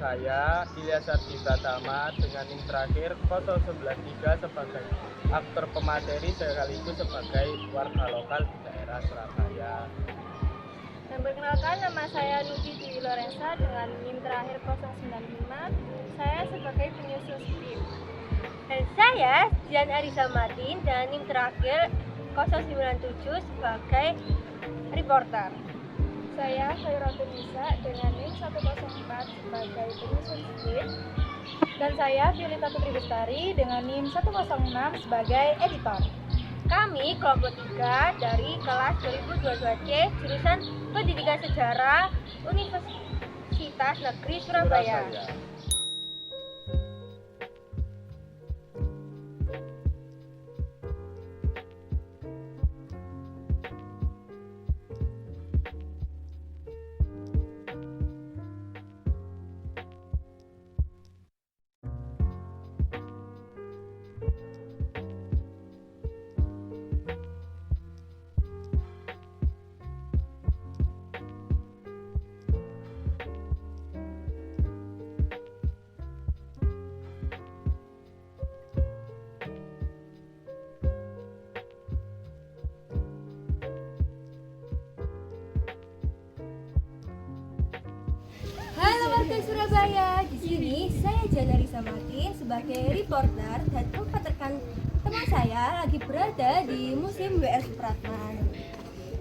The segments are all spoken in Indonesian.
saya Ilyas Ardi Pratama dengan NIM terakhir 093 sebagai aktor pemateri sekaligus sebagai warga lokal di daerah Surabaya. Dan perkenalkan, nama saya Nugi Dwi Lorenza dengan NIM terakhir 095. Saya sebagai penyusun skrip. Dan saya Dian Arisa Martin dengan NIM terakhir 097 sebagai reporter. Saya Khairatul Nisa dengan NIM 104 sebagai penyusun skrip. Dan saya Violeta Putri Bestari dengan NIM 106 sebagai editor. Kami kelompok 3 dari kelas 2022C jurusan Pendidikan Sejarah Universitas Negeri Surabaya. Halo warga Surabaya, di sini saya Dian Arisa Martin sebagai reporter dan 4 rekan teman saya lagi berada di Museum W.R. Supratman.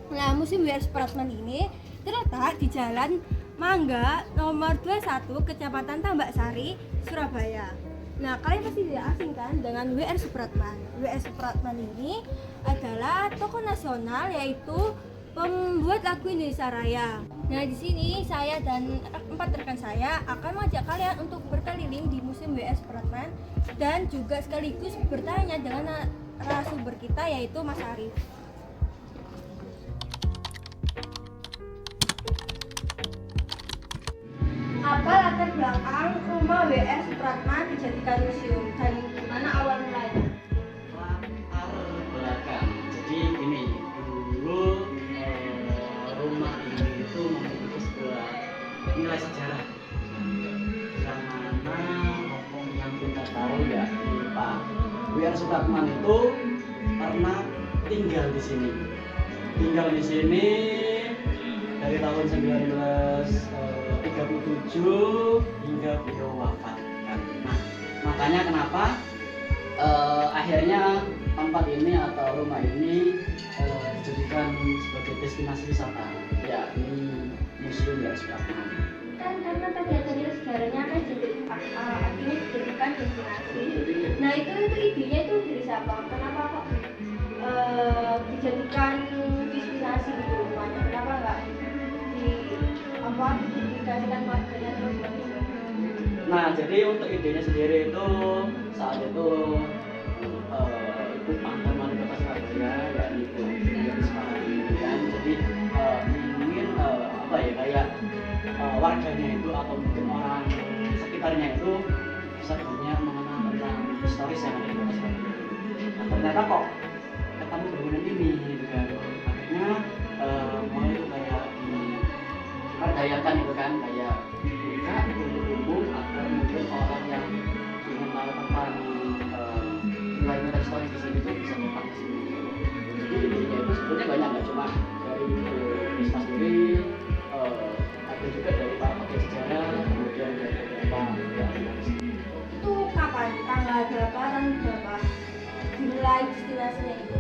Nah, Museum W.R. Supratman ini terletak di Jalan Mangga nomor 21 Kecamatan Tambak Sari, Surabaya. Nah, kalian pasti tidak asing kan dengan W.R. Supratman. W.R. Supratman ini adalah tokoh nasional, yaitu pembuat lagu Indonesia Raya. Nah, di sini saya dan 4 rekan saya akan mengajak kalian untuk berkeliling di Museum W.R. Supratman dan juga sekaligus bertanya dengan narasumber kita, yaitu Mas Arif. Apa latar belakang rumah W.R. Supratman dijadikan museum dan gimana awal mulanya? Latar belakang. Jadi gini, dulu rumah ini itu memiliki sebuah nilai sejarah. Yang mana oknum yang kita tahu ya, Pak W.R. Supratman itu pernah tinggal di sini. Tinggal di sini dari tahun 1937 hingga beliau wafat. Nah, makanya kenapa akhirnya tempat ini atau rumah ini dijadikan sebagai destinasi wisata, yakni Museum W.R. Supratman. Kan karena tadi sejarahnya kan jadi artinya dijadikan destinasi. Nah, itu idenya itu dari siapa? Kenapa kok dijadikan destinasi gitu rumahnya? Kenapa nggak dikasihkan warganya terus gitu? Nah, jadi untuk idenya sendiri itu saat itu Ibu Mantan Wali Kota Surabaya, yakni Ibu Risma kan, jadi ingin apa ya, kayak warganya itu atau mungkin orang sekitarnya itu bisa banyak mengenal tentang historis yang ada di Kota Surabaya. Nah, ternyata kok ketemu bangunan ini gitu kan, akhirnya mulai itu kayak diperdayakan itu kan, kayak buka untuk umum agar mungkin orang yang ingin tahu tentang nilai-nilai historis di sini itu bisa datang ke sini. Jadi idenya itu sebetulnya banyak, nggak cuma dari Risma sendiri, ada juga dari para pakar sejarah, kemudian dari beberapa pihak. Itu kapan? Tanggal berapa dan berapa dimulai destinasinya itu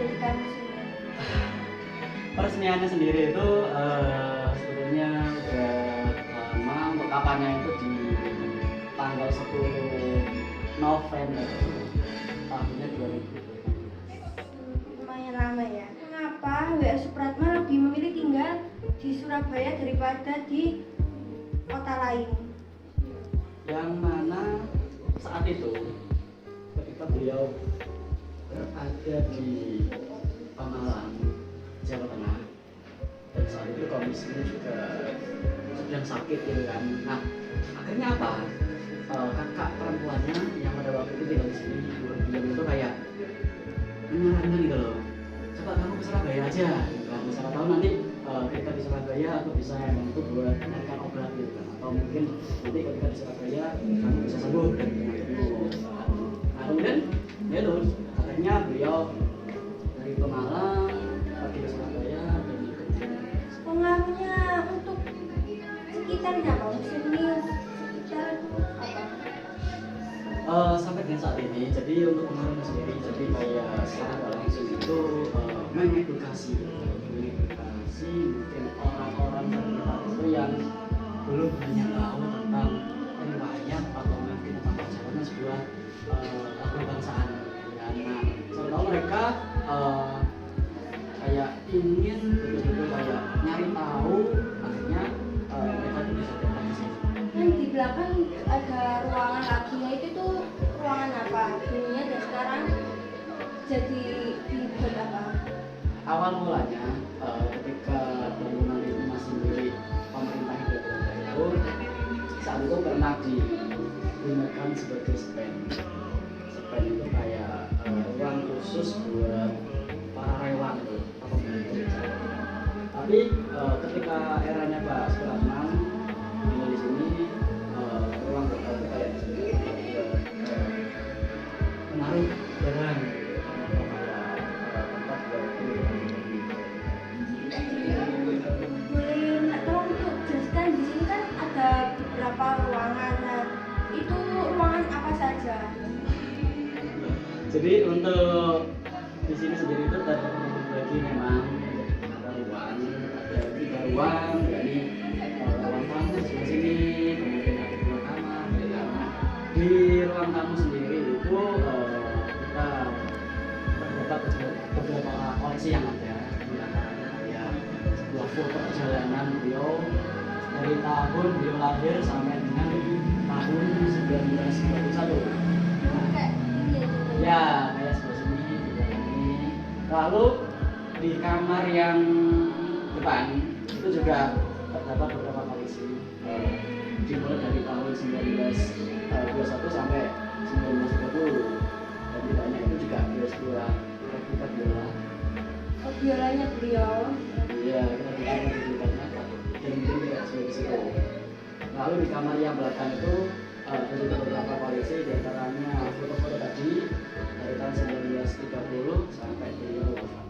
jadikan museum? Peresmiannya sendiri itu sebetulnya udah lama. Untuk kapannya itu di tanggal 10 November tahunnya 2000. Lumayan lama ya. Mengapa W.R. Supratman lebih memilih tinggal di Surabaya daripada di kota lain? Yang mana saat itu ketika beliau berada di Pemalang, Jawa Tengah, dan saat itu kondisinya juga sedang sakit gitu kan. Nah, akhirnya apa? Kakak perempuannya yang pada waktu itu tinggal di sini, beliau itu kayak menyarankan gitu loh, coba kamu ke Surabaya aja gitu kan, siapa tahu nanti ketika di Surabaya aku bisa membantu buat menekan obat gitu kan, atau mungkin nanti ketika di Surabaya kamu bisa sembuh dari penyakit itu. Nah kemudian ya itu akhirnya beliau dari Pemalang pergi ke Surabaya dan kemudian Pengaruhnya untuk sekitarnya Pak, musim ini sekitar apa? Sampai dengan saat ini, jadi untuk pengaruhnya sendiri, jadi kayak secara nggak langsung itu mengedukasi mungkin orang-orang sekitar itu yang belum banyak tahu tentang riwayat atau mungkin tentang perjalanan sebuah lagu kebangsaan. Ya, nah, saya tahu mereka kayak ingin betul-betul kayak nyari tahu, akhirnya mereka itu bisa datang ke sini. Kan di belakang ada ruangan lagunya itu tuh ruangan apa? Dulunya dan sekarang jadi dibuat apa? Awal mulanya ketika bangunan itu masih milik pemerintah Hindia itu, saat itu pernah digunakan sebagai stand itu kayak ruang khusus buat para relawan itu atau pembantu. Tapi ketika eranya Pak Supratman tinggal di sini, ruang lokal itu kayak menaruh barang atau kayak tempat buat Boleh nggak tolong untuk jelaskan, di sini kan ada beberapa ruangan. Nah, itu ruangan apa saja? Jadi untuk di sini sendiri itu terbagi memang ada ruang, ada 3 ruang, dari ruang tamu sebelah sini, kemudian ada 2 kamar, di ruang tamu sendiri itu kita terdapat beberapa koleksi yang ada, di antaranya ya sebuah foto perjalanan beliau dari tahun beliau lahir sampai dengan tahun 1921. Kayak ini ya. Ya, kayak sebelah sini, sebelah sini. Lalu di kamar yang depan itu juga terdapat beberapa koleksi, dimulai dari tahun 1921 sampai 1930. Dan di banyak itu juga sebuah replika biola. Oh, biolanya beliau. Iya, kita bisa replikanya dan mungkin juga sebagai situ. Lalu di kamar yang belakang itu ada juga beberapa koleksi, diantaranya foto-foto tadi dari tahun 1930 sampai beliau wafat.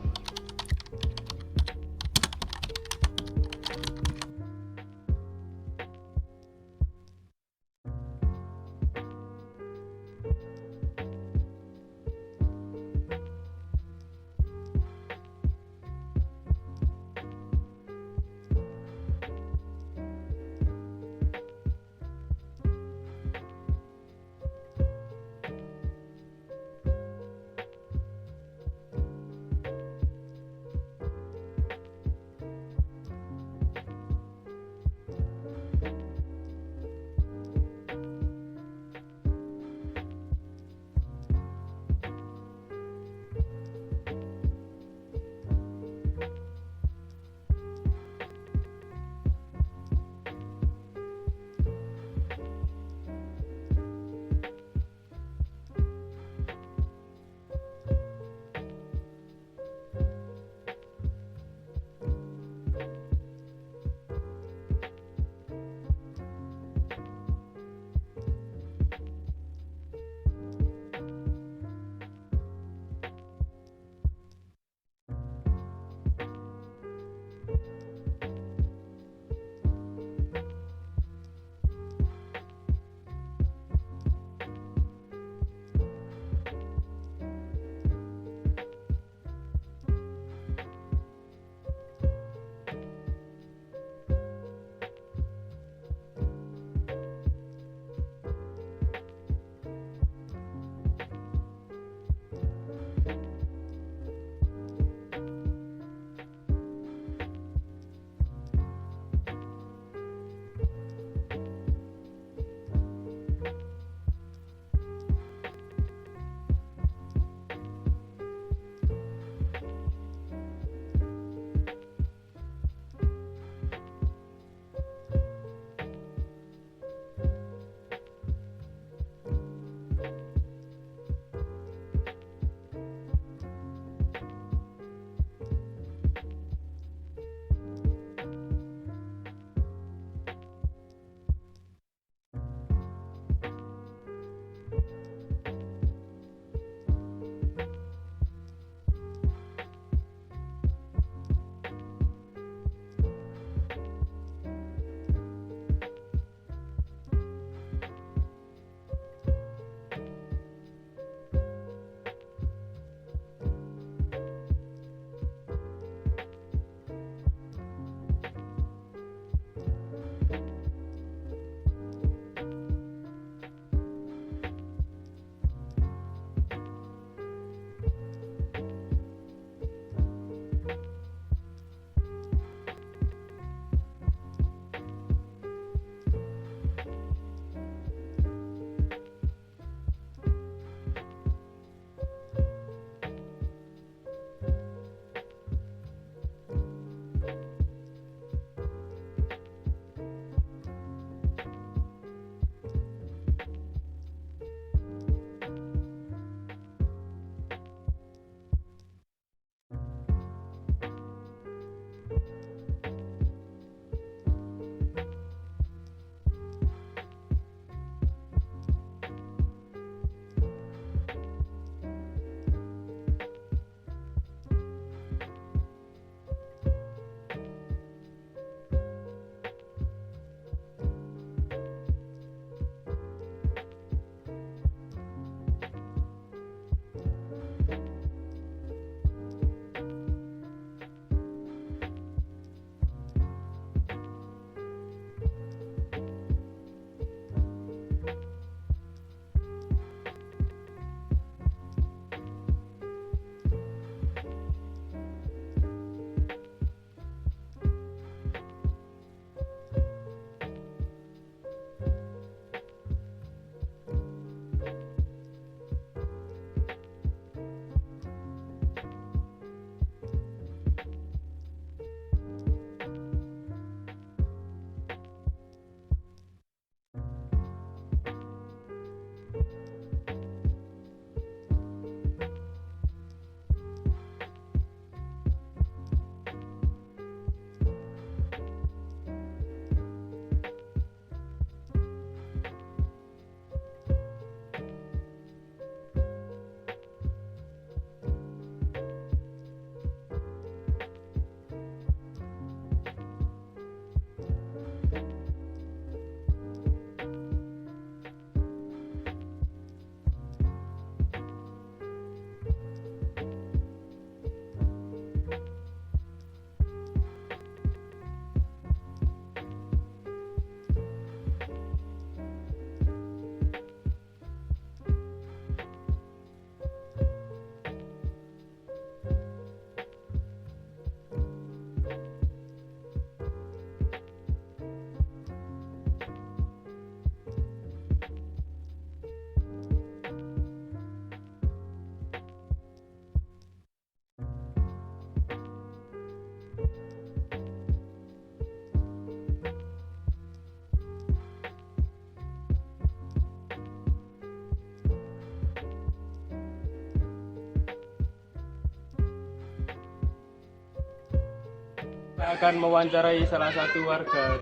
akan mewawancarai salah satu warga.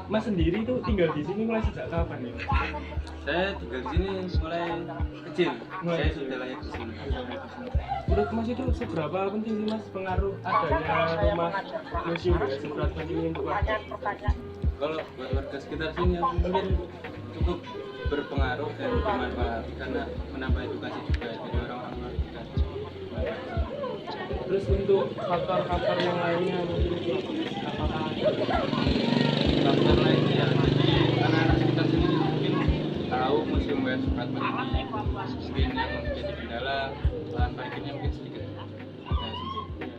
Mas sendiri tuh tinggal di sini mulai sejak kapan ya? Saya tinggal di sini mulai kecil. Mulai Saya kecil. sudah lahir di sini. Menurut Mas itu seberapa penting sih Mas pengaruh adanya rumah museum WR Supratman ini untuk warga? Kalau buat warga sekitar sini mungkin cukup berpengaruh dan bermanfaat karena menambah edukasi juga dari orang-orang luar juga. Terus untuk faktor-faktor yang lainnya mungkin itu apakah Faktor lainnya ya, jadi anak-anak sekitar sini mungkin tahu museum WR Supratman ini mungkin yang menjadi kendala lahan parkirnya mungkin sedikit. Nah, sedikit.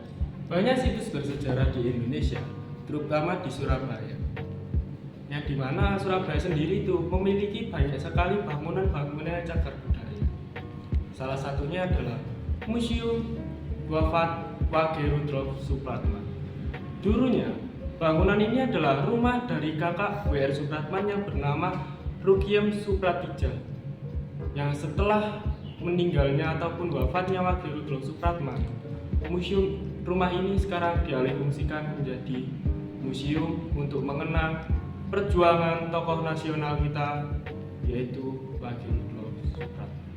banyak situs bersejarah di Indonesia, terutama di Surabaya. Yang dimana Surabaya sendiri itu memiliki banyak sekali bangunan-bangunan cagar budaya. Salah satunya adalah Museum Wafat Wage Rudolf Supratman. Dulunya, bangunan ini adalah rumah dari kakak WR Supratman yang bernama Rukiem Supratija. Yang setelah meninggalnya ataupun wafatnya Wage Rudolf Supratman, museum rumah ini sekarang dialihfungsikan menjadi museum untuk mengenang perjuangan tokoh nasional kita, yaitu Wage Rudolf Supratman.